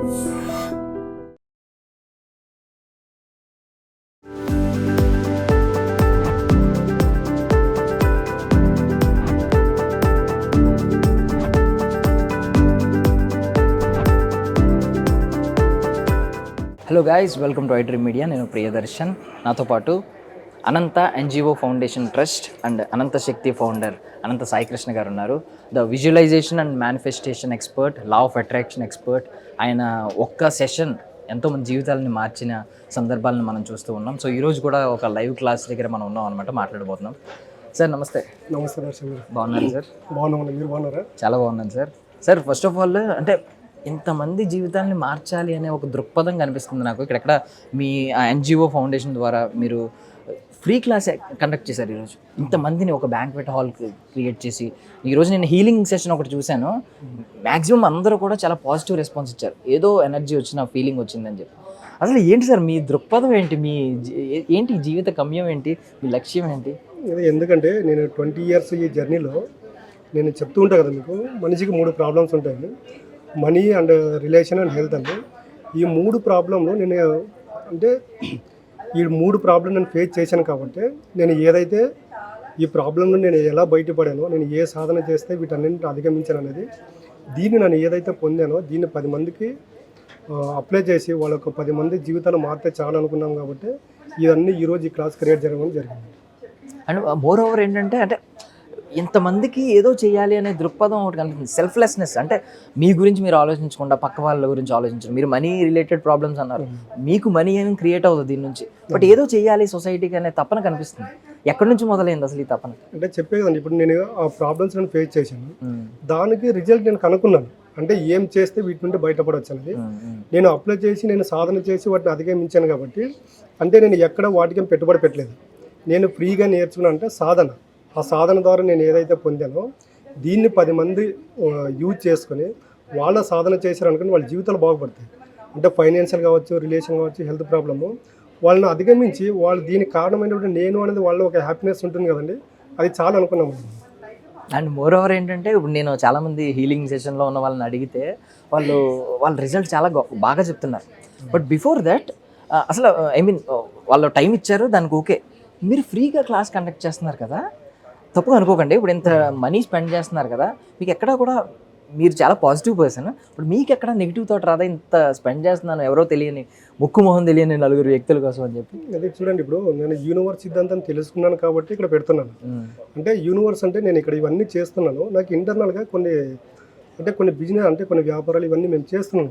Hello guys, welcome to iDream media. నేను ప్రియదర్శన్. నాతో పాటు Anantha NGO foundation trust and Anantha Shakti founder Anantha Saikrishna garu ఉన్నారు. The visualisation and manifestation expert, law of attraction expert. ఆయన ఒక్క session ఎంతోమంది జీవితాలని మార్చిన సందర్భాలను మనం చూస్తూ ఉన్నాం. సో ఈరోజు కూడా ఒక లైవ్ క్లాస్ దగ్గర మనం ఉన్నాం అనమాట, మాట్లాడబోతున్నాం. సార్ నమస్తే. నమస్తే దర్శన్ గారు. బాగున్నారు సార్? బాగున్నామండి, మీరు బాగున్నారా? చాలా బాగున్నాను sir. Sir first of all అంటే ఇంతమంది జీవితాన్ని మార్చాలి అనే ఒక దృక్పథం కనిపిస్తుంది నాకు. ఇక్కడెక్కడ మీ ఎన్జిఓ ఫౌండేషన్ ద్వారా మీరు ఫ్రీ క్లాస్ కండక్ట్ చేశారు ఈరోజు. ఇంతమందిని ఒక బ్యాంక్వెట్ హాల్ క్రియేట్ చేసి, ఈరోజు నేను హీలింగ్ సెషన్ ఒకటి చూశాను. మ్యాక్సిమం అందరూ కూడా చాలా పాజిటివ్ రెస్పాన్స్ ఇచ్చారు. ఏదో ఎనర్జీ వచ్చిన ఫీలింగ్ వచ్చిందని చెప్పి. అసలు ఏంటి సార్ మీ దృక్పథం ఏంటి? మీ ఏంటి జీవిత గమ్యం ఏంటి? మీ లక్ష్యం ఏంటి? ఎందుకంటే నేను 20 years ఈ జర్నీలో నేను చెప్తూ ఉంటాను కదా మీకు, మనిషికి 3 ప్రాబ్లమ్స్ ఉంటాయి: money and relation and health అండి. ఈ 3 ప్రాబ్లంలు నేను అంటే ఈ 3 ప్రాబ్లం నేను ఫేస్ చేశాను కాబట్టి నేను ఏదైతే ఈ ప్రాబ్లంలో నేను ఎలా బయటపడానో, నేను ఏ సాధన చేస్తే వీటన్నింటిని అధిగమించాను అనేది, దీన్ని నేను ఏదైతే పొందానో దీన్ని 10 మందికి అప్లై చేసి వాళ్ళకు 10 మంది జీవితాలు మారితే చాలు అనుకున్నాం కాబట్టి ఇవన్నీ ఈరోజు ఈ క్లాస్ క్రియేట్ జరగడం జరిగింది. అండ్ మోర్ ఓవర్ ఏంటంటే, అంటే ఇంతమందికి ఏదో చేయాలి అనే దృక్పథం ఒకటి కనిపిస్తుంది. సెల్ఫ్లెస్నెస్ అంటే మీ గురించి మీరు ఆలోచించకుండా పక్క వాళ్ళ గురించి ఆలోచించడం. మీరు మనీ రిలేటెడ్ ప్రాబ్లమ్స్ అన్నారు, మీకు మనీ ఏమి క్రియేట్ అవుతుంది దీని నుంచి, బట్ ఏదో చేయాలి సొసైటీకి అనే తపన కనిపిస్తుంది. ఎక్కడి నుంచి మొదలైంది అసలు ఈ తపన? అంటే చెప్పే కదండి, ఇప్పుడు నేను ఆ ప్రాబ్లమ్స్ నేను ఫేస్ చేశాను, దానికి రిజల్ట్ నేను కనుక్కున్నాను. అంటే ఏం చేస్తే వీటి నుండి బయటపడవచ్చు అనేది నేను అప్లై చేసి నేను సాధన చేసి వాటిని అధిగమించాను కాబట్టి, అంటే నేను ఎక్కడ వాటికి పెట్టుబడి పెట్టలేదు. నేను ఫ్రీగా నేర్చుకున్నా అంటే సాధన. ఆ సాధన ద్వారా నేను ఏదైతే పొందానో దీన్ని 10 మంది యూజ్ చేసుకొని వాళ్ళ సాధన చేశారనుకుని వాళ్ళ జీవితాలు బాగుపడతాయి. అంటే ఫైనాన్షియల్ కావచ్చు, రిలేషన్ కావచ్చు, హెల్త్ ప్రాబ్లము వాళ్ళని అధిగమించి వాళ్ళు దీనికి కారణమైనటువంటి నేను అనేది వాళ్ళు ఒక హ్యాపీనెస్ ఉంటుంది కదండి, అది చాలా అనుకున్నాము. అండ్ మోర్ ఓవర్ ఏంటంటే, ఇప్పుడు నేను చాలామంది హీలింగ్ సెషన్లో ఉన్న వాళ్ళని అడిగితే వాళ్ళ రిజల్ట్ చాలా బాగా చెప్తున్నారు. బట్ బిఫోర్ దట్ అసలు వాళ్ళు టైం ఇచ్చారు దానికి, ఓకే. మీరు ఫ్రీగా క్లాస్ కండక్ట్ చేస్తున్నారు కదా, తప్పుగా అనుకోకండి. ఇప్పుడు ఇంత మనీ స్పెండ్ చేస్తున్నారు కదా, మీకు ఎక్కడా కూడా మీరు చాలా పాజిటివ్ పర్సన్, ఇప్పుడు మీకు ఎక్కడ నెగిటివ్ థాట్ రాదా? ఇంత స్పెండ్ చేస్తున్నాను ఎవరో తెలియని, ముక్కు మొహం తెలియని 4 వ్యక్తుల కోసం అని చెప్పి. అదే చూడండి, ఇప్పుడు నేను యూనివర్స్ సిద్ధాంతం తెలుసుకున్నాను కాబట్టి ఇక్కడ పెడుతున్నాను. అంటే యూనివర్స్ అంటే నేను ఇక్కడ ఇవన్నీ చేస్తున్నాను, నాకు ఇంటర్నల్గా కొన్ని బిజినెస్ అంటే కొన్ని వ్యాపారాలు ఇవన్నీ మేము చేస్తున్నాం.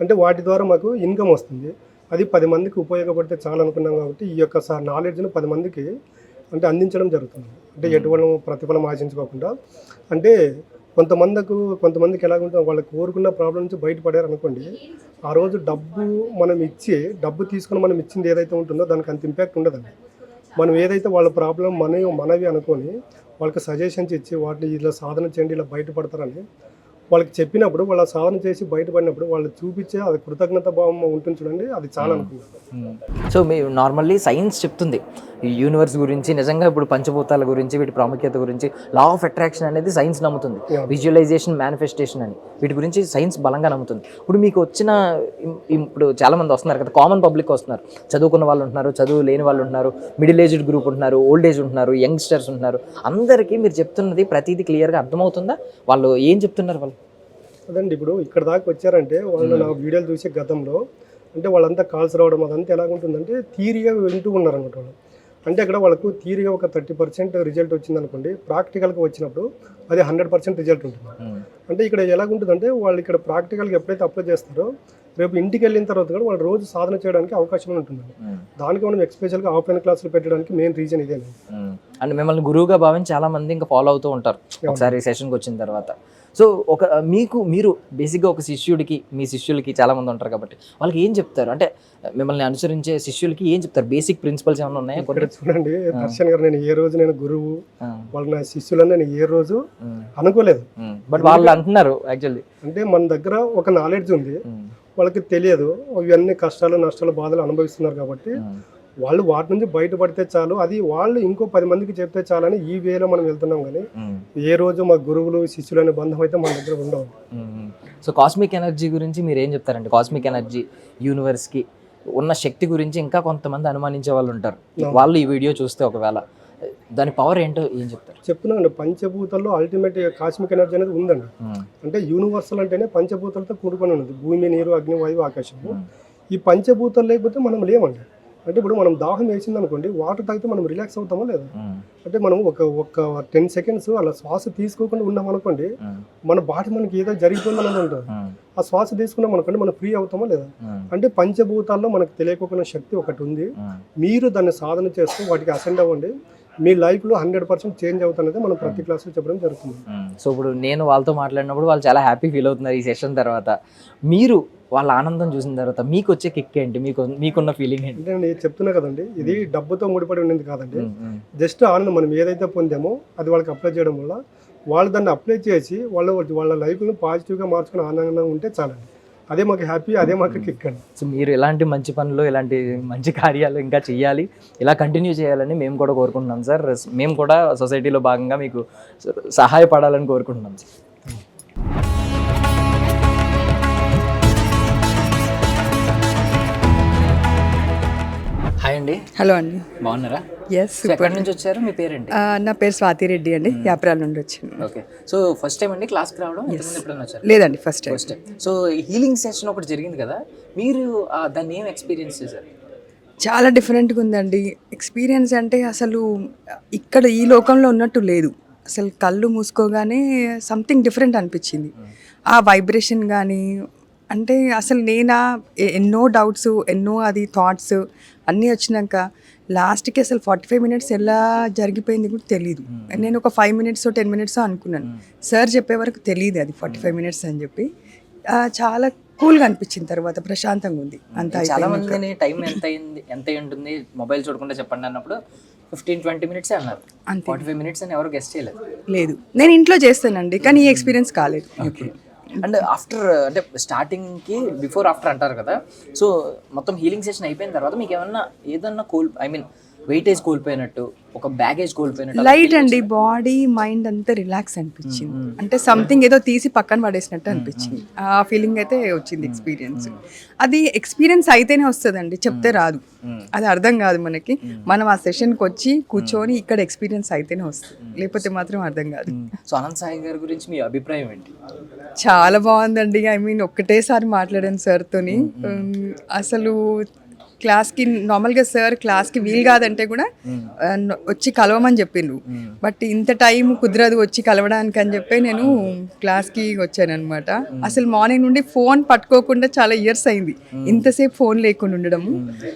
అంటే వాటి ద్వారా మాకు ఇన్కమ్ వస్తుంది. అది 10 మందికి ఉపయోగపడితే చాలా అనుకున్నాం కాబట్టి ఈ యొక్క నాలెడ్జ్ను 10 మందికి అంటే అందించడం జరుగుతుంది. అంటే ఎటువంటి ప్రతిఫలం ఆశించుకోకుండా. అంటే కొంతమందికి ఎలాగుంటే వాళ్ళు కోరుకున్న ప్రాబ్లం నుంచి బయటపడారు అనుకోండి, ఆ రోజు డబ్బు తీసుకుని మనం ఇచ్చింది ఏదైతే ఉంటుందో దానికి అంత ఇంపాక్ట్ ఉండదండి. మనం ఏదైతే వాళ్ళ ప్రాబ్లం మనవి అనుకొని వాళ్ళకి సజెషన్స్ ఇచ్చి వాటిని ఇలా సాధన చేయండి, ఇలా బయటపడతారని వాళ్ళకి చెప్పినప్పుడు, వాళ్ళ సాధన చేసి బయటపడినప్పుడు వాళ్ళు చూపించే అది కృతజ్ఞత భావం ఉంటుంది చూడండి, అది చాలా అనుకుంటున్నాను. సో మీరు నార్మల్లీ సైన్స్ చెప్తుంది ఈ యూనివర్స్ గురించి, నిజంగా ఇప్పుడు పంచభూతాల గురించి, వీటి ప్రాముఖ్యత గురించి, లా ఆఫ్ అట్రాక్షన్ అనేది సైన్స్ నమ్ముతుంది, విజువలైజేషన్, మేనిఫెస్టేషన్ అని వీటి గురించి సైన్స్ బలంగా నమ్ముతుంది. ఇప్పుడు మీకు ఇప్పుడు చాలామంది వస్తున్నారు కదా, కామన్ పబ్లిక్ వస్తున్నారు, చదువుకున్న వాళ్ళు ఉంటున్నారు, చదువు లేని వాళ్ళు ఉంటున్నారు, మిడిల్ ఏజ్డ్ గ్రూప్ ఉంటున్నారు, ఓల్డ్ ఏజ్ ఉంటున్నారు, యంగ్స్టర్స్ ఉంటున్నారు. అందరికీ మీరు చెప్తున్నది ప్రతిదీ క్లియర్గా అర్థమవుతుందా? వాళ్ళు ఏం చెప్తున్నారు? వాళ్ళు అదండి, ఇప్పుడు ఇక్కడ దాకా వచ్చారంటే వాళ్ళు నా వీడియోలు చూసే గతంలో అంటే వాళ్ళంతా కాల్స్ రావడం అదంతా ఎలాగుంటుందంటే థియరీగా వింటూ ఉన్నారనమాట వాళ్ళు. అంటే అక్కడ వాళ్ళకు థియరీగా ఒక 30% రిజల్ట్ వచ్చింది అనుకోండి, ప్రాక్టికల్గా వచ్చినప్పుడు అది 100% రిజల్ట్ ఉంటుంది. అంటే ఇక్కడ ఎలాగుంటుందంటే వాళ్ళు ఇక్కడ ప్రాక్టికల్గా ఎప్పుడైతే అప్లై చేస్తారో రేపు ఇంటికి వెళ్ళిన తర్వాత కూడా వాళ్ళు రోజు సాధన చేయడానికి అవకాశం ఉంటుంది. దానికి మనం ఎక్స్పెషల్గా ఆఫ్లైన్ క్లాసులు పెట్టడానికి మెయిన్ రీజన్ ఇదే. అండ్ మిమ్మల్ని గురువుగా భావించి చాలా మంది ఇంకా ఫాలో అవుతూ ఉంటారు ఒకసారి సెషన్కి వచ్చిన తర్వాత. సో మీరు బేసిక్గా ఒక శిష్యుడికి, మీ శిష్యులకి చాలామంది ఉంటారు కాబట్టి వాళ్ళకి ఏం చెప్తారు? అంటే మిమ్మల్ని అనుసరించే శిష్యులకి ఏం చెప్తారు? బేసిక్ ప్రిన్సిపల్స్ ఏమైనా ఉన్నాయా? చూడండి దర్శన్ గారు, నేను గురువు వాళ్ళ నా శిష్యులని నేను ఏ రోజు అనుకోలేదు. బట్ వాళ్ళు అంటున్నారు యాక్చువల్లీ, అంటే మన దగ్గర ఒక నాలెడ్జ్ ఉంది, వాళ్ళకి తెలియదు, ఇవన్నీ కష్టాలు, నష్టాలు, బాధలు అనుభవిస్తున్నారు కాబట్టి వాళ్ళు వాటి నుంచి బయటపడితే చాలు, అది వాళ్ళు ఇంకో 10 మందికి చెప్తే చాలని ఈ వేలో మనం వెళ్తున్నాం. కానీ ఏ రోజు మా గురువులు శిష్యులు అనే బంధం అయితే మన దగ్గర ఉండవు. సో కాస్మిక్ ఎనర్జీ గురించి మీరు ఏం చెప్తారండి? కాస్మిక్ ఎనర్జీ యూనివర్స్కి ఉన్న శక్తి గురించి ఇంకా కొంతమంది అనుమానించే వాళ్ళు ఉంటారు. వాళ్ళు ఈ వీడియో చూస్తే ఒకవేళ దాని పవర్ ఏంటో ఏం చెప్తారు? చెప్తున్నాను, పంచభూతాల్లో అల్టిమేట్ కాస్మిక్ ఎనర్జీ అనేది ఉందండి. అంటే యూనివర్సల్ అంటేనే పంచభూతాలతో కూడుకొని ఉన్నది. భూమి, నీరు, అగ్ని, వాయువు, ఆకాశము. ఈ పంచభూతాలు లేకపోతే మనం లేమండి. అంటే ఇప్పుడు మనం దాహం వేసింది అనుకోండి, వాటర్ తాగితే మనం రిలాక్స్ అవుతామా లేదా? అంటే మనం ఒక 10 సెకండ్స్ అలా శ్వాస తీసుకోకుండా ఉన్నాం అనుకోండి, మన బాడీ మనకి ఏదో జరిగిపోయిందని ఉంటుంది. ఆ శ్వాస తీసుకున్నాం అనుకోండి, మనం ఫ్రీ అవుతామా లేదా? అంటే పంచభూతాల్లో మనకు తెలియకుండా శక్తి ఒకటి ఉంది. మీరు దాన్ని సాధన చేస్తూ వాటికి అసెండ్ అవ్వండి, మీ లైఫ్లో 100% చేంజ్ అవుతున్నది మనం ప్రతి క్లాస్లో చెప్పడం జరుగుతుంది. సో ఇప్పుడు నేను వాళ్ళతో మాట్లాడినప్పుడు వాళ్ళు చాలా హ్యాపీ ఫీల్ అవుతున్నారు ఈ సెషన్ తర్వాత. మీరు వాళ్ళ ఆనందం చూసిన తర్వాత మీకు వచ్చే కిక్ ఏంటి? మీకున్న ఫీలింగ్ ఏంటి? అంటే నేను చెప్తున్నా కదండి, ఇది డబ్బుతో ముడిపడి ఉండేది కాదండి. జస్ట్ ఆనందం. మనం ఏదైతే పొందామో అది వాళ్ళకి అప్లై చేయడం వల్ల వాళ్ళు దాన్ని అప్లై చేసి వాళ్ళ లైఫ్ను పాజిటివ్గా మార్చుకుని ఆనందంగా ఉంటే చాలండి. అదే మాకు హ్యాపీ, అదే మాకు కిక్ అండి. సో మీరు ఇలాంటి మంచి పనులు, ఇలాంటి మంచి కార్యాలు ఇంకా చేయాలి, ఇలా కంటిన్యూ చేయాలని మేము కూడా కోరుకుంటున్నాం సార్. మేము కూడా సొసైటీలో భాగంగా మీకు సహాయపడాలని కోరుకుంటున్నాం సార్. హాయ్ అండి. హలో అండి. బాగున్నారా? ఎస్. సో ఎక్కడి నుంచి వచ్చారు? మీ పేరేంటి? నా పేరు స్వాతి రెడ్డి అండి, యాప్రాల్ నుండి వచ్చాను. ఓకే. సో ఫస్ట్ టైం అండి క్లాస్కి రావడం? ఎప్పుడైనా వచ్చారు? లేదండి, first time. First time. So healing session ఒకటి జరిగింది కదా, మీరు దాన్ని ఏం ఎక్స్పీరియన్స్ చేశారు? చాలా డిఫరెంట్గా ఉందండి ఎక్స్పీరియన్స్. అంటే అసలు ఇక్కడ ఈ లోకంలో ఉన్నట్టు లేదు. అసలు కళ్ళు మూసుకోగానే సంథింగ్ డిఫరెంట్ అనిపించింది. ఆ వైబ్రేషన్ కానీ, అంటే అసలు ఎన్నో డౌట్స్, ఎన్నో థాట్స్ అన్నీ వచ్చినాక లాస్ట్కి అసలు 45 మినిట్స్ ఎలా జరిగిపోయింది కూడా తెలియదు. నేను ఒక 5 మినిట్స్ 10 మినిట్స్ అనుకున్నాను. సార్ చెప్పే వరకు తెలియదు అది 45 మినిట్స్ అని చెప్పి. చాలా కూల్గా అనిపించింది. తర్వాత ప్రశాంతంగా ఉంది. అంత చాలా మంది టైం ఎంత ఉంటుంది మొబైల్ చూడకుండా చెప్పండి అన్నప్పుడు 15-20 మినిట్స్ అన్నారు. 45 మినిట్స్ అని ఎవరు గెస్ట్ చేయలేదు. లేదు, నేను ఇంట్లో చేస్తానండి, కానీ ఈ ఎక్స్పీరియన్స్ కాలేదు. అండ్ ఆఫ్టర్ అంటే స్టార్టింగ్కి బిఫోర్ ఆఫ్టర్ అంటారు కదా, సో మొత్తం హీలింగ్ సెషన్ అయిపోయిన తర్వాత మీకు ఏదన్నా వెయిటేజ్ కోల్పోయినట్టు, ఒక బ్యాగేజ్ కోల్పోయినట్టు, లైట్ అండి, బాడీ మైండ్ అంతా రిలాక్స్ అనిపించింది. అంటే సంథింగ్ ఏదో తీసి పక్కన పడేసినట్టు అనిపించింది. ఆ ఫీలింగ్ అయితే వచ్చింది. అది ఎక్స్పీరియన్స్ అయితేనే వస్తుందండి, చెప్తే రాదు. అది అర్థం కాదు మనకి. మనం ఆ సెషన్కి వచ్చి కూర్చొని ఇక్కడ ఎక్స్పీరియన్స్ అయితేనే వస్తుంది, లేకపోతే మాత్రం అర్థం కాదు. సో అనంత్ సాయి గారి గురించి మీ అభిప్రాయం ఏంటి? చాలా బాగుందండి. ఒక్కటేసారి మాట్లాడాను సార్తోని. అసలు క్లాస్కి నార్మల్గా సార్ క్లాస్కి వీలు కాదంటే కూడా వచ్చి కలవమని చెప్పిండ్రు. బట్ ఇంత టైం కుదరదు వచ్చి కలవడానికి అని చెప్పి నేను క్లాస్కి వచ్చాను అనమాట. అసలు మార్నింగ్ నుండి ఫోన్ పట్టుకోకుండా చాలా ఇయర్స్ అయింది, ఇంతసేపు ఫోన్ లేకుండా ఉండడము.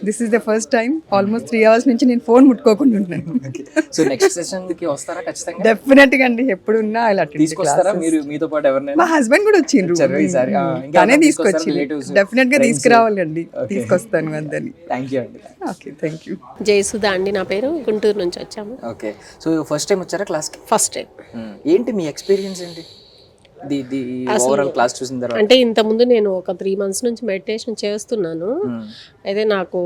This is the first time. Almost 3 hours నుంచి నేను ఫోన్ ముట్టుకోకుండా ఉన్నాను. సో నెక్స్ట్ సెషన్కి వస్తారా ఖచ్చితంగా? డెఫినెట్గా అండి, ఎప్పుడున్నా ఇలా తీసుకొస్తారా మీరు? మీతో పాటు ఎవరైనా? మా హస్బెండ్ కూడా వచ్చిండ్రు, తనే తీసుకొచ్చి. డెఫినెట్గా తీసుకురావాలండి, తీసుకొస్తాను అందరినీ. థ్యాంక్ యూ అండి. Okay, thank you. జయసుధా అండి నా పేరు, గుంటూరు నుంచి వచ్చాము. ఓకే. సో ఫస్ట్ టైం వచ్చారా క్లాస్కి? First time. ఏంటి మీ ఎక్స్పీరియన్స్ ఏంటి ఓవరాల్ క్లాస్ చూసిన తర్వాత? అంటే ఇంతకుముందు నేను ఒక 3 months నుంచి మెడిటేషన్ చేస్తున్నాను. అయితే నాకు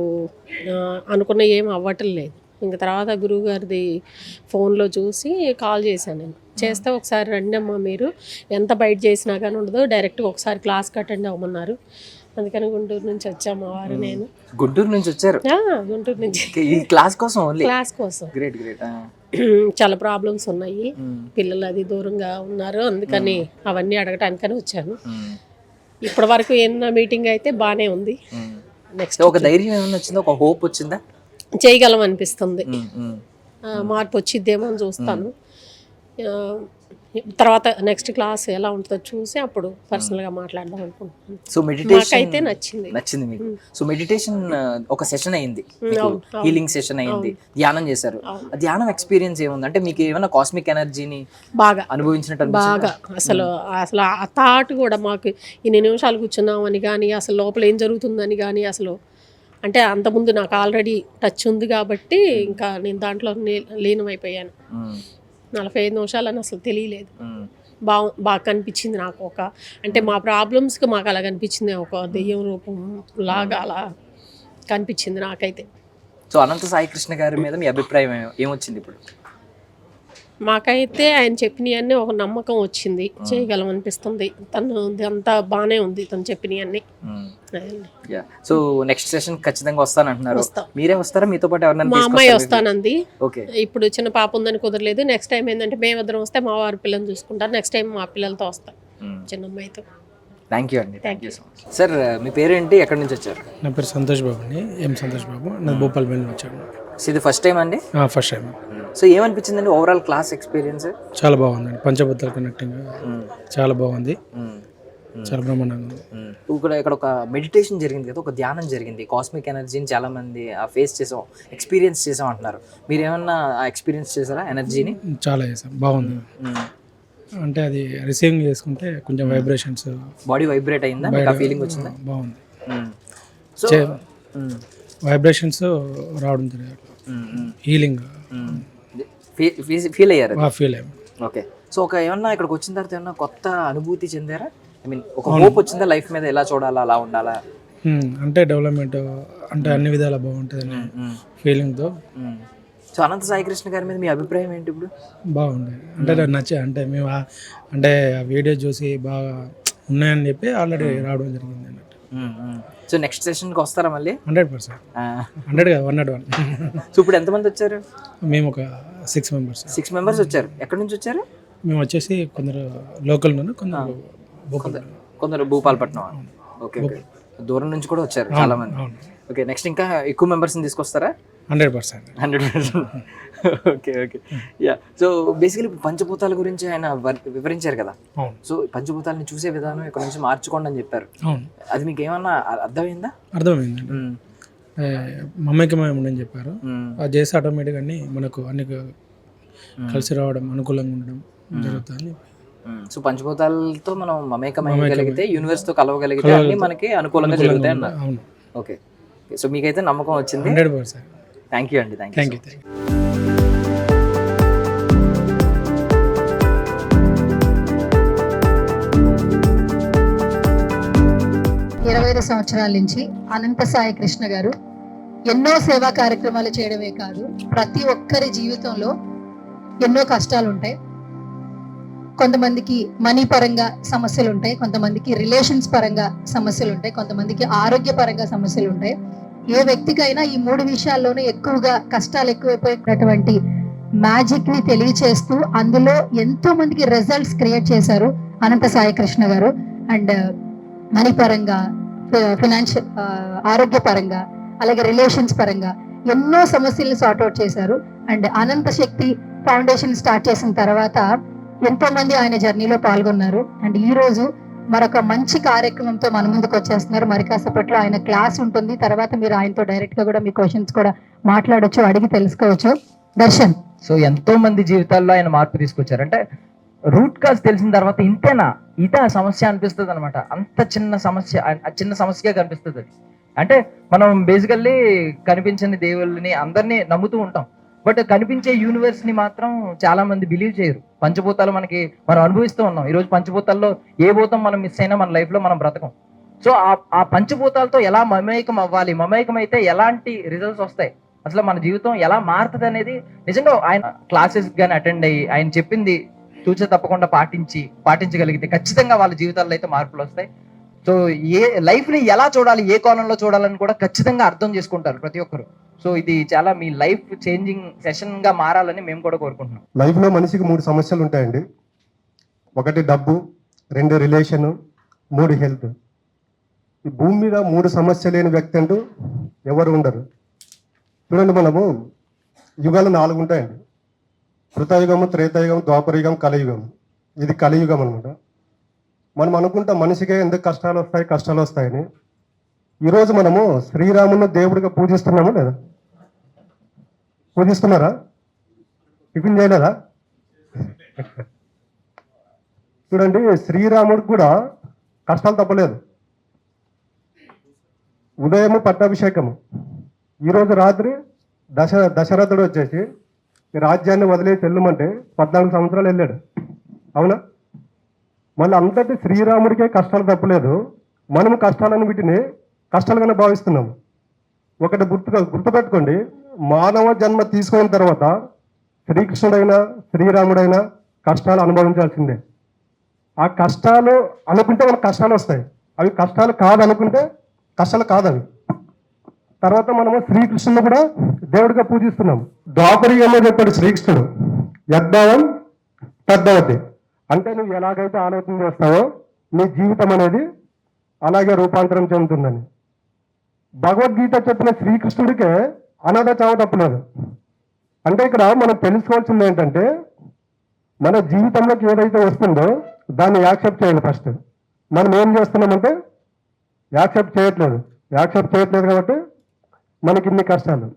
అనుకున్న ఏం అవ్వట్లేదు. ఇంక తర్వాత గురువు గారిది ఫోన్లో చూసి కాల్ చేశాను నేను. చేస్తే ఒకసారి రండి అమ్మా, మీరు ఎంత బయట చేసినా కానీ ఉండదు, డైరెక్ట్గా ఒకసారి క్లాస్కి అటెండ్ అవ్వమన్నారు. అందుకని గుంటూరు నుంచి వచ్చాము వారు నేను. గుంటూరు నుంచి వచ్చారు? గుంటూరు నుంచి ఈ క్లాస్ కోసం? క్లాస్ కోసం. Great great. చాలా ప్రాబ్లమ్స్ ఉన్నాయి, పిల్లలు అది దూరంగా ఉన్నారు, అందుకని అవన్నీ అడగటానికని వచ్చాను. ఇప్పటి వరకు ఏమన్నా మీటింగ్ అయితే బాగానే ఉంది. నెక్స్ట్ ఒక ధైర్యం ఏమైనా వచ్చిందా? ఒక హోప్ వచ్చిందా? చేయగలం అనిపిస్తుంది. మార్పు వచ్చిద్దేమో అని చూస్తాను. తర్వాత నెక్స్ట్ క్లాస్ ఎలా ఉంటుందో చూసి అప్పుడు పర్సనల్గా మాట్లాడదాం అనుకుంటున్నాను. సో మెడిటేషన్ అయితే నచ్చింది మీకు? సో మెడిటేషన్ ఒక సెషన్ అయింది, హీలింగ్ సెషన్ అయింది, ధ్యానం చేశారు. ధ్యానం ఎక్స్పీరియన్స్ ఏముంది? అంటే మీకు ఏమైనా కాస్మిక్ ఎనర్జీని బాగా అనుభవించినట్టు? బాగా అసలు ఆ థాట్ కూడా మాకు ఇన్ని నిమిషాలు కూర్చున్నామని కానీ, అసలు లోపల ఏం జరుగుతుందని కానీ, అసలు అంటే అంతకుముందు నాకు ఆల్రెడీ టచ్ ఉంది కాబట్టి ఇంకా నేను దాంట్లో లీనమైపోయాను. 45 నిమిషాలని అసలు తెలియలేదు. బాగా కనిపించింది నాకు. అంటే మా ప్రాబ్లమ్స్కి మాకు అలా కనిపించింది, ఒక దెయ్యం రూపం లాగా అలా కనిపించింది నాకైతే. సో అనంత సాయి కృష్ణ గారి మీద మీ అభిప్రాయం ఏమొచ్చింది ఇప్పుడు? మాకైతే ఆయన చెప్పినవన్నీ ఒక నమ్మకం వచ్చింది, చేయగలం అనిపిస్తుంది. తను అంతా బాగానే ఉంది తను చెప్పినవన్నీ. సో నెక్స్ట్ సెషన్ ఖచ్చితంగా వస్తానంటున్నారు. వస్తాం. మీరే వస్తారా, మీతో పాటు ఎవరైనా మా అమ్మాయి వస్తానంది. ఓకే. ఇప్పుడు చిన్న పాప ఉందని కుదరలేదు. నెక్స్ట్ టైం ఏంటంటే మేమిద్దరం వస్తే మా వారి పిల్లల్ని చూసుకుంటారు. నెక్స్ట్ టైం మా పిల్లలతో వస్తాం, చిన్న అమ్మాయితో. థ్యాంక్ యూ అండి. Thank you so much. Sir మీ పేరేంటి, ఎక్కడి నుంచి వచ్చారు? నా పేరు సంతోష్ బాబు అండి, ఎం సంతోష్ బాబు. నా భూపాల్ వెళ్ళి వచ్చాను. సో ఇది ఫస్ట్ టైం అండి? First time. సో ఏమనిపించిందండి ఓవరాల్ క్లాస్ ఎక్స్పీరియన్స్? చాలా బాగుందండి, పంచభూతాల కనెక్టింగ్ చాలా బాగుంది, చాలా బ్రహ్మాండంగా ఉంది. ఇక్కడ ఒక మెడిటేషన్ జరిగింది కదా, ఒక ధ్యానం జరిగింది. కాస్మిక్ ఎనర్జీని చాలా మంది ఫేస్ చేసాం, ఎక్స్పీరియన్స్ చేసాం అంటున్నారు. మీరు ఏమన్నా ఎక్స్పీరియన్స్ చేసారా ఎనర్జీని? చాలా చేసాం, బాగుంది. అంటే అది రిసీవింగ్ చేసుకుంటే కొంచెం వైబ్రేషన్స్, బాడీ వైబ్రేట్ అయిందా, ఫీలింగ్ వచ్చిందా? బాగుంది. సో వైబ్రేషన్స్ రావడం జరిగింది, హీలింగ్ ఫీల్ అయ్యారు? ఫీల్ అయ్యాం. ఓకే. సో ఒక ఏమన్నా ఇక్కడికి వచ్చిన తర్వాత ఏమన్నా కొత్త అనుభూతి చెందారా? ఐ మీన్ ఒక హోప్ వచ్చిందా లైఫ్ మీద, ఎలా చూడాలా, అలా ఉండాలా? అంటే డెవలప్మెంట్ అంటే అన్ని విధాలా బాగుంటుంది ఫీలింగ్తో. సో అనంత సాయి కృష్ణ గారి మీద మీ అభిప్రాయం ఏంటి ఇప్పుడు? బాగుంది, అంటే నచ్చే, అంటే మేము అంటే ఆ వీడియో చూసి బాగా ఉన్నాయని చెప్పి ఆల్రెడీ రావడం జరిగింది అన్నట్టు. సో నెక్స్ట్ సెషన్కి వస్తారా మళ్ళీ? 100%. 100 కాదు, 101. సో ఇప్పుడు ఎంతమంది వచ్చారు? మేము ఒక 6 మెంబర్స్. 6 మెంబర్స్ వచ్చారు. ఎక్కడి నుంచి వచ్చారు? మేము వచ్చేసి కొందరు లోకల్ నుండి, కొందరు భూపాలపట్నం. Okay okay. దూరం నుంచి కూడా వచ్చారు చాలా మంది. ఓకే. నెక్స్ట్ ఇంకా ఎక్కువ మెంబర్స్ని తీసుకొస్తారా? 100%. 100%. Okay okay. Yeah. So basically పంచభూతాల గురించి ఆయన వివరించారు కదా. సో పంచభూతాలని చూసే విధానం ఇక్కడ నుంచి మార్చుకోండి అని చెప్పారు. అది మీకు ఏమన్నా అర్థమైందా? అర్థమైంది. మమ్మకమై ఉండని చెప్పారు. అది చేసి ఆటోమేటిక్గా అన్ని మనకు అన్ని కలిసి రావడం, అనుకూలంగా ఉండడం జరుగుతుంది. సో పంచభూతాలతో మనం మమేకమయ్యగలిగితే, యూనివర్స్ తో కలవగలిగితే అన్ని మనకి అనుకూలంగా జరుగుతాయి అన్నారు. ఓకే. సో మీకైతే నమ్మకం వచ్చింది? 100%. థ్యాంక్ యూ అండి. Thank you. 25 సంవత్సరాల నుంచి అనంత సాయి కృష్ణ గారు ఎన్నో సేవా కార్యక్రమాలు చేయడమే కాదు, ప్రతి ఒక్కరి జీవితంలో ఎన్నో కష్టాలు ఉంటాయి. కొంతమందికి మనీ పరంగా సమస్యలు ఉంటాయి, కొంతమందికి రిలేషన్స్ పరంగా సమస్యలు ఉంటాయి, కొంతమందికి ఆరోగ్యపరంగా సమస్యలు ఉంటాయి. ఏ వ్యక్తికైనా ఈ 3 విషయాల్లోనే ఎక్కువగా కష్టాలు ఎక్కువైపోయినటువంటి మ్యాజిక్ ని తెలియచేస్తూ అందులో ఎంతో మందికి రిజల్ట్స్ క్రియేట్ చేశారు అనంత సాయి కృష్ణ గారు. అండ్ మనీ పరంగా, ఫినాన్షియల్, ఆరోగ్య పరంగా, అలాగే రిలేషన్స్ పరంగా ఎన్నో సమస్యలను సార్ట్అవుట్ చేశారు. And Anantha Shakti foundation start చేసిన తర్వాత ఎంతో మంది ఆయన జర్నీలో పాల్గొన్నారు. అండ్ ఈ రోజు మరొక మంచి కార్యక్రమంతో మన ముందుకు వచ్చేస్తున్నారు. మరి కాసేపట్లో ఆయన క్లాస్ ఉంటుంది, తర్వాత మీరు ఆయనతో డైరెక్ట్ గా కూడా మీ క్వశ్చన్స్ కూడా మాట్లాడొచ్చు, అడిగి తెలుసుకోవచ్చు. దర్శన్. సో ఎంతో మంది జీవితాల్లో ఆయన మార్పు తీసుకొచ్చారు. అంటే రూట్ కాజ్ తెలిసిన తర్వాత ఇంతేనా, ఇదే సమస్య అనిపిస్తుంది అనమాట. అంత చిన్న సమస్య, చిన్న సమస్యగా కనిపిస్తుంది అది. అంటే మనం బేసికల్లీ కనిపించని దేవుళ్ళని అందరినీ నమ్ముతూ ఉంటాం, బట్ కనిపించే యూనివర్స్ ని మాత్రం చాలా మంది బిలీవ్ చేయరు. పంచభూతాలు మనం అనుభవిస్తూ ఉన్నాం. ఈరోజు పంచభూతాల్లో ఏ భూతం మనం మిస్ అయినా మన లైఫ్ లో మనం బ్రతకం. సో ఆ పంచభూతాలతో ఎలా మమేకం అవ్వాలి, మమేకం అయితే ఎలాంటి రిజల్ట్స్ వస్తాయి, అసలు మన జీవితం ఎలా మారుతుంది అనేది నిజంగా ఆయన క్లాసెస్ కానీ అటెండ్ అయ్యి ఆయన చెప్పింది తూచ తప్పకుండా పాటించగలిగితే ఖచ్చితంగా వాళ్ళ జీవితాల్లో అయితే మార్పులు వస్తాయి. సో లైఫ్ ని ఎలా చూడాలి, ఏ కోణంలో చూడాలని కూడా ఖచ్చితంగా అర్థం చేసుకుంటారు ప్రతి ఒక్కరు. సో ఇది చాలా మీ లైఫ్ చేంజింగ్ సెషన్ గా మారాలని మేము కూడా కోరుకుంటున్నాం. లైఫ్ లో మనిషికి 3 సమస్యలు ఉంటాయండి. 1 డబ్బు, 2 రిలేషన్, 3 హెల్త్. ఈ భూమి మీద 3 సమస్య లేని వ్యక్తి అంటూ ఎవరు ఉండరు. చూడండి, మనము యుగాలు 4 ఉంటాయండి. కృతయుగము, త్రేతాయుగం, ద్వాపరయుగం, కలియుగం. ఇది కలియుగం అనమాట. మనం అనుకుంటాం మనిషికే ఎందుకు కష్టాలు వస్తాయని. ఈరోజు మనము శ్రీరామును దేవుడిగా పూజిస్తున్నామా లేదా? పూజిస్తున్నారా? టిఫిన్ చేయలేదా? చూడండి, శ్రీరాముడికి కూడా కష్టాలు తప్పలేదు. ఉదయము పట్టాభిషేకము, ఈరోజు రాత్రి దశరథుడు వచ్చేసి ఈ రాజ్యాన్ని వదిలేసి వెళ్ళమంటే 14 సంవత్సరాలు వెళ్ళాడు. అవునా? మళ్ళీ అంతటి శ్రీరాముడికే కష్టాలు తప్పలేదు, మనము కష్టాలను వీటిని కష్టాలుగానే భావిస్తున్నాము. ఒకటి గుర్తుపెట్టుకోండి, మానవ జన్మ తీసుకున్న తర్వాత శ్రీకృష్ణుడైనా శ్రీరాముడైనా కష్టాలు అనుభవించాల్సిందే. ఆ కష్టాలు అనుకుంటే మనకు కష్టాలు వస్తాయి, అవి కష్టాలు కాదనుకుంటే కష్టాలు కాదవి. తర్వాత మనము శ్రీకృష్ణుని కూడా దేవుడిగా పూజిస్తున్నాం. ద్వాపరయుగంలో చెప్పాడు శ్రీకృష్ణుడు, యద్భావం తద్భవతి, అంటే నువ్వు ఎలాగైతే ఆలోచన చేస్తావో నీ జీవితం అనేది అలాగే రూపాంతరం చెందుతుందని. భగవద్గీత చెప్పిన శ్రీకృష్ణుడికే అనాథ చావు తప్పలేదు. అంటే ఇక్కడ మనం తెలుసుకోవాల్సింది ఏంటంటే, మన జీవితంలోకి ఏదైతే వస్తుందో దాన్ని యాక్సెప్ట్ చేయాలి ఫస్ట్. మనం ఏం చేస్తున్నామంటే యాక్సెప్ట్ చేయట్లేదు కాబట్టి మనకి ఇన్ని కష్టాలు.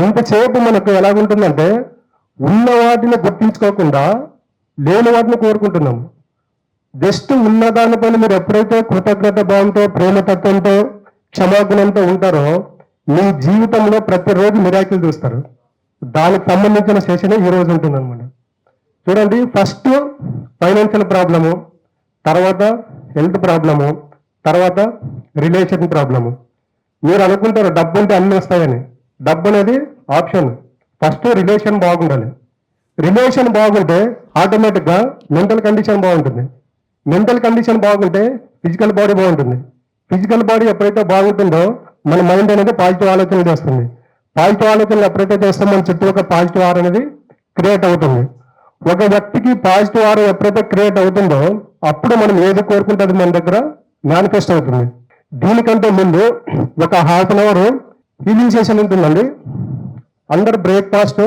ఎంతసేపు మనకు ఎలాగుంటుందంటే, ఉన్న వాటిని గుర్తించుకోకుండా లేని వాటిని కోరుకుంటున్నాము. జస్ట్ ఉన్న దానిపైన మీరు ఎప్పుడైతే కృతజ్ఞత భావంతో, ప్రేమతత్వంతో, క్షమాగుణంతో ఉంటారో మీ జీవితంలో ప్రతిరోజు మిరాకిల్ చూస్తారు. దానికి సంబంధించిన సెషన్ ఈ రోజు ఉంటుంది అనమాట. చూడండి, ఫస్ట్ ఫైనాన్షియల్ ప్రాబ్లము, తర్వాత హెల్త్ ప్రాబ్లము, తర్వాత రిలేషన్ ప్రాబ్లము. మీరు అనుకుంటారు డబ్బు ఉంటే అన్నీ వస్తాయని. డబ్బు అనేది ఆప్షన్. ఫస్ట్ రిలేషన్ బాగుండాలి. రిలేషన్ బాగుంటే ఆటోమేటిక్గా మెంటల్ కండిషన్ బాగుంటుంది. మెంటల్ కండిషన్ బాగుంటే ఫిజికల్ బాడీ బాగుంటుంది. ఫిజికల్ బాడీ ఎప్పుడైతే బాగుంటుందో మన మైండ్ అనేది పాజిటివ్ ఆలోచనలు చేస్తుంది. పాజిటివ్ ఆలోచనలు ఎప్పుడైతే చేస్తామో మన చుట్టూ ఒక పాజిటివ్ ఆర్ అనేది క్రియేట్ అవుతుంది. ఒక వ్యక్తికి పాజిటివ్ ఆర్ ఎప్పుడైతే క్రియేట్ అవుతుందో అప్పుడు మనం ఏది కోరుకుంటే అది మన దగ్గర మేనిఫెస్ట్ అవుతుంది. దీనికంటే ముందు ఒక half an hour healing session ఉంటుందండి. అందరు బ్రేక్ఫాస్ట్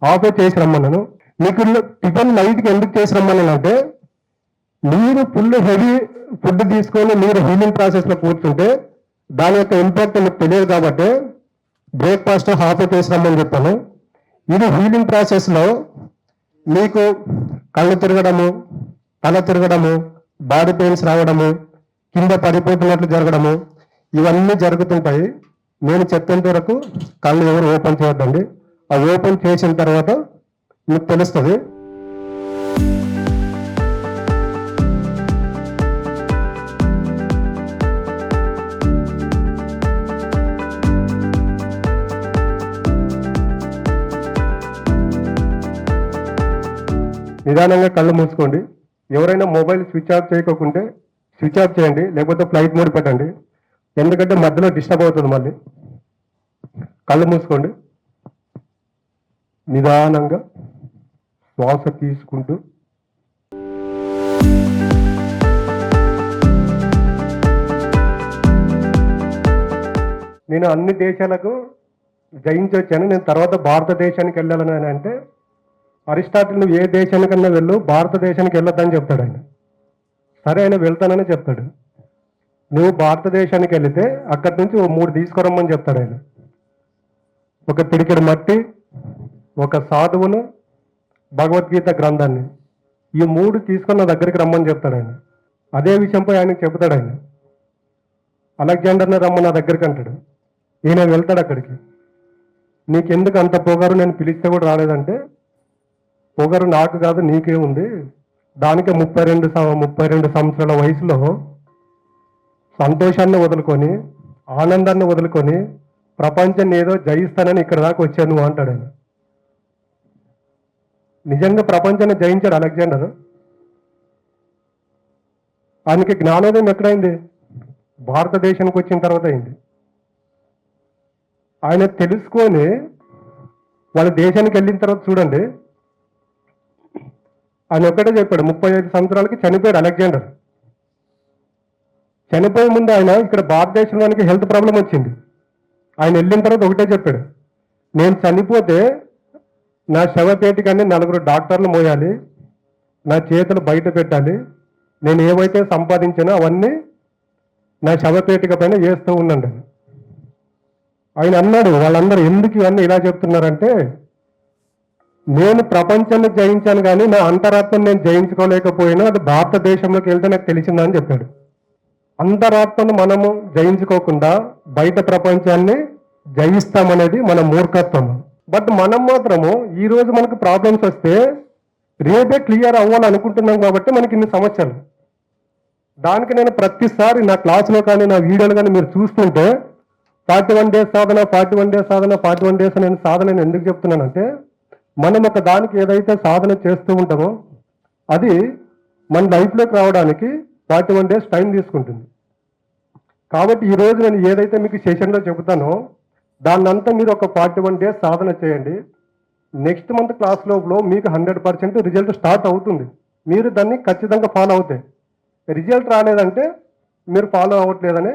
ఆఫే చేసి రమ్మన్నాను. మీకు టిఫిన్ నైట్కి ఎందుకు చేసి రమ్మన్నాను అంటే, మీరు ఫుల్ హెవీ ఫుడ్ తీసుకొని మీరు హీలింగ్ ప్రాసెస్లో కూర్చుంటే దాని యొక్క ఇంపాక్ట్ మీకు తెలియదు కాబట్టి బ్రేక్ఫాస్ట్ హాఫ్ చేసి రమ్మని చెప్పాను. ఇది హీలింగ్ ప్రాసెస్లో మీకు కళ్ళు తిరగడము, తల తిరగడము, బాడీ పెయిన్స్ రావడము, కింద పడిపోతున్నట్లు జరగడము, ఇవన్నీ జరుగుతుంటాయి. నేను చెప్పేంత వరకు కళ్ళు ఎవరు ఓపెన్ చేయొద్దండి. ఆ ఓపెన్ చేసిన తర్వాత మీకు తెలుస్తుంది. నిదానంగా కళ్ళు మూసుకోండి. ఎవరైనా మొబైల్ స్విచ్ ఆఫ్ చేయకుంటే స్విచ్ ఆఫ్ చేయండి, లేకపోతే ఫ్లైట్ మోడ్ పెట్టండి. ఎందుకంటే మధ్యలో డిస్టర్బ్ అవుతుంది మళ్ళీ. కళ్ళు మూసుకోండి. నిదానంగా శ్వాస తీసుకుంటూ నేను అన్ని దేశాలకు జయించి వచ్చాను. నేను తర్వాత భారతదేశానికి వెళ్ళాలని అంటే, అరిస్టాటిల్ నువ్వు ఏ దేశానికన్నా వెళ్ళు, భారతదేశానికి వెళ్ళొద్దని చెప్తాడు ఆయన. సరే ఆయన వెళ్తానని చెప్తాడు. నువ్వు భారతదేశానికి వెళితే అక్కడి నుంచి 3 తీసుకురమ్మని చెప్తాడు ఆయన. ఒక పిడికెడు మట్టి, ఒక సాధువును, భగవద్గీత గ్రంథాన్ని, ఈ 3 తీసుకొని నా దగ్గరికి రమ్మని చెప్తాడు ఆయన. అదే విషయంపై ఆయనకు చెప్తాడు ఆయన. అలెగ్జాండర్ని రమ్మని నా దగ్గరికి అంటాడు. ఈయన వెళ్తాడు అక్కడికి. నీకెందుకు అంత పొగరు, నేను పిలిస్తే కూడా రాలేదంటే, పొగరు నాకు కాదు నీకే ఉంది. దానికే 32 సంవత్సరాల వయసులో సంతోషాన్ని వదులుకొని, ఆనందాన్ని వదులుకొని, ప్రపంచాన్ని ఏదో జయిస్తానని ఇక్కడ దాకా వచ్చాను అంటాడు ఆయన. నిజంగా ప్రపంచాన్ని జయించాడు అలెగ్జాండర్. ఆయనకి జ్ఞానోదయం ఎక్కడైంది? భారతదేశానికి వచ్చిన తర్వాత అయింది. ఆయన తెలుసుకొని వాళ్ళ దేశానికి వెళ్ళిన తర్వాత చూడండి, ఆయన ఒక్కటే చెప్పాడు. 35 సంవత్సరాలకి చనిపోయాడు అలెగ్జాండర్. చనిపోయే ముందు ఆయన ఇక్కడ భారతదేశంలోనికి హెల్త్ ప్రాబ్లం వచ్చింది. ఆయన వెళ్ళిన తర్వాత ఒకటే చెప్పాడు, నేను చనిపోతే నా శవపేటికని 4 డాక్టర్లు మోయాలి, నా చేతులు బయట పెట్టాలి, నేను ఏవైతే సంపాదించానో అవన్నీ నా శవపేటిక పైన వేస్తూ ఉండండి. ఆయన అన్నాడు, వాళ్ళందరూ ఎందుకు ఇవన్నీ ఇలా చెప్తున్నారంటే, నేను ప్రపంచాన్ని జయించాను కానీ నా అంతరాత్మను నేను జయించుకోలేకపోయినా అది భారతదేశంలోకి వెళ్తే నాకు తెలిసిందని చెప్పాడు. అంతరాత్మను మనము జయించుకోకుండా బయట ప్రపంచాన్ని జయిస్తామనేది మన మూర్ఖత్వం. బట్ మనం మాత్రము ఈరోజు మనకు ప్రాబ్లమ్స్ వస్తే రేపే క్లియర్ అవ్వాలనుకుంటున్నాం కాబట్టి మనకి ఇన్ని సమస్యలు. దానికి నేను ప్రతిసారి నా క్లాసులో కానీ నా వీడియోలు కానీ మీరు చూస్తుంటే 41 days సాధన 41 days సాధన 41 days నేను సాధన ఎందుకు చెప్తున్నానంటే, మనం ఒక దానికి ఏదైతే సాధన చేస్తూ ఉంటామో అది మన లైఫ్లోకి రావడానికి 41 days టైం తీసుకుంటుంది. కాబట్టి ఈరోజు నేను ఏదైతే మీకు సెషన్లో చెబుతానో దాన్నంతా మీరు ఒక 41 days సాధన చేయండి. నెక్స్ట్ మంత్ క్లాస్ లోపల మీకు 100% రిజల్ట్ స్టార్ట్ అవుతుంది. మీరు దాన్ని ఖచ్చితంగా ఫాలో అవుతాయి. రిజల్ట్ రాలేదంటే మీరు ఫాలో అవ్వట్లేదని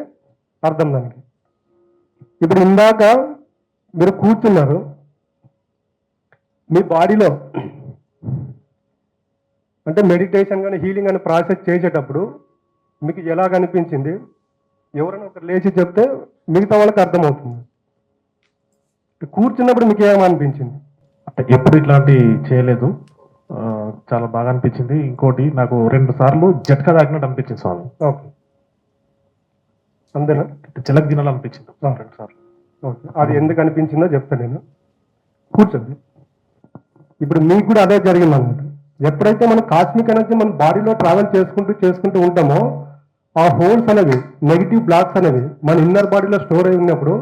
అర్థం దానికి. ఇప్పుడు ఇందాక మీరు కూర్చున్నారు, మీ బాడీలో అంటే మెడిటేషన్ కానీ హీలింగ్ అని ప్రాసెస్ చేసేటప్పుడు మీకు ఎలా కనిపించింది? ఎవరైనా ఒకరు లేచి చెప్తే మిగతా వాళ్ళకి అర్థమవుతుంది. కూర్చున్నప్పుడు మీకు ఏమనిపించింది? ఎప్పుడు ఇట్లాంటి చేయలేదు, చాలా బాగా అనిపించింది. ఇంకోటి నాకు 2 సార్లు జట్కా తాకినట్టు అనిపించింది స్వామి. ఓకే, అంతేనా? చిలక దినాలు అనిపించింది 2 సార్లు. ఓకే, అది ఎందుకు అనిపించిందో చెప్తాను నేను. కూర్చోండి. ఇప్పుడు మీకు కూడా అదే జరిగింది అనమాట. ఎప్పుడైతే మనం కాస్మిక్ ఎనర్జీ మన బాడీలో ట్రావెల్ చేసుకుంటూ ఉంటామో ఆ హోల్స్ అనేవి, నెగిటివ్ బ్లాక్స్ అనేవి మన ఇన్నర్ బాడీలో స్టోర్ అయి ఉన్నప్పుడు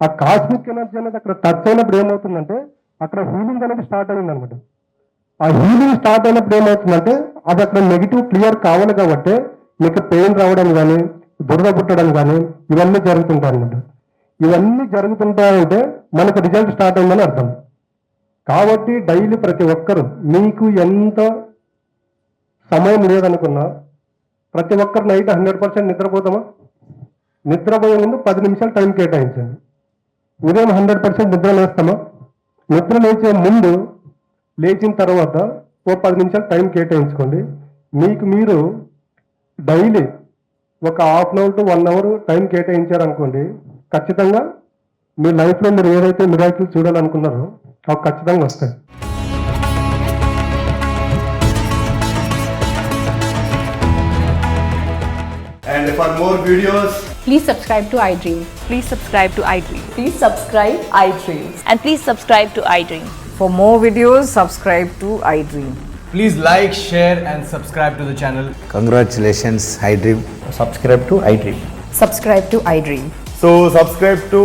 ఆ కాస్మిక్ ఎనర్జీ అనేది అక్కడ టచ్ అయినప్పుడు ఏమవుతుందంటే అక్కడ హీలింగ్ అనేది స్టార్ట్ అయింది అనమాట. ఆ హీలింగ్ స్టార్ట్ అయినప్పుడు ఏమవుతుందంటే అది అక్కడ నెగిటివ్ క్లియర్ కావాలి కాబట్టి మీకు పెయిన్ రావడం కానీ దురద పుట్టడం కానీ ఇవన్నీ జరుగుతుంటాయి అనమాట. ఇవన్నీ జరుగుతుంటాయంటే మనకు రిజల్ట్ స్టార్ట్ అయిందని అర్థం. కాబట్టి డైలీ ప్రతి ఒక్కరు మీకు ఎంత సమయం లేదనుకున్నా ప్రతి ఒక్కరు నైట్ 100% నిద్రపోతామా? నిద్రపోయే ముందు 10 నిమిషాలు టైం కేటాయించండి. ఉదయం 100% నిద్ర లేస్తామా? నిద్ర లేచే ముందు లేచిన తర్వాత ఓ 10 నిమిషాలు టైం కేటాయించుకోండి. మీకు మీరు డైలీ ఒక ½ అవర్ టు 1 అవర్ టైం కేటాయించారనుకోండి, ఖచ్చితంగా మీ లైఫ్లో మీరు ఏదైతే మిరాకిల్ చూడాలనుకున్నారో అవి ఖచ్చితంగా వస్తాయి. And for more videos, please subscribe to iDream. Please subscribe to iDream. Please subscribe iDream. And please subscribe to iDream. For more videos, subscribe to iDream. please like, share and subscribe to the channel. Congratulations, iDream. Subscribe to iDream. Subscribe to iDream. So subscribe to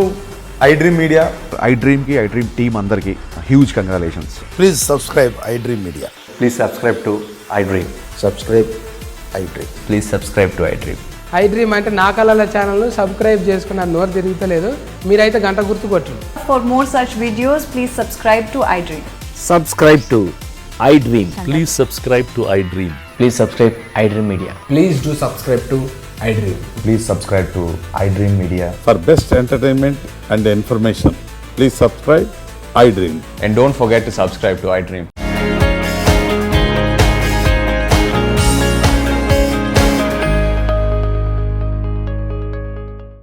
iDream Media. iDream ki iDream team andarki huge congratulations. Please subscribe iDream Media. Please subscribe to iDream. Subscribe iDream. Please subscribe to iDream. iDream అంటే నా కళల channel subscribe చేసుకున్న నోరు తిరుగుతలేదు, మీరైతే గంట గుర్తు కొట్టండి. For more such videos, please subscribe to iDream. Subscribe to iDream. Please subscribe to iDream. Please subscribe iDream Media. Please do subscribe to iDream. Please subscribe to iDream Media. For best entertainment and information, please subscribe iDream. And don't forget to subscribe to iDream.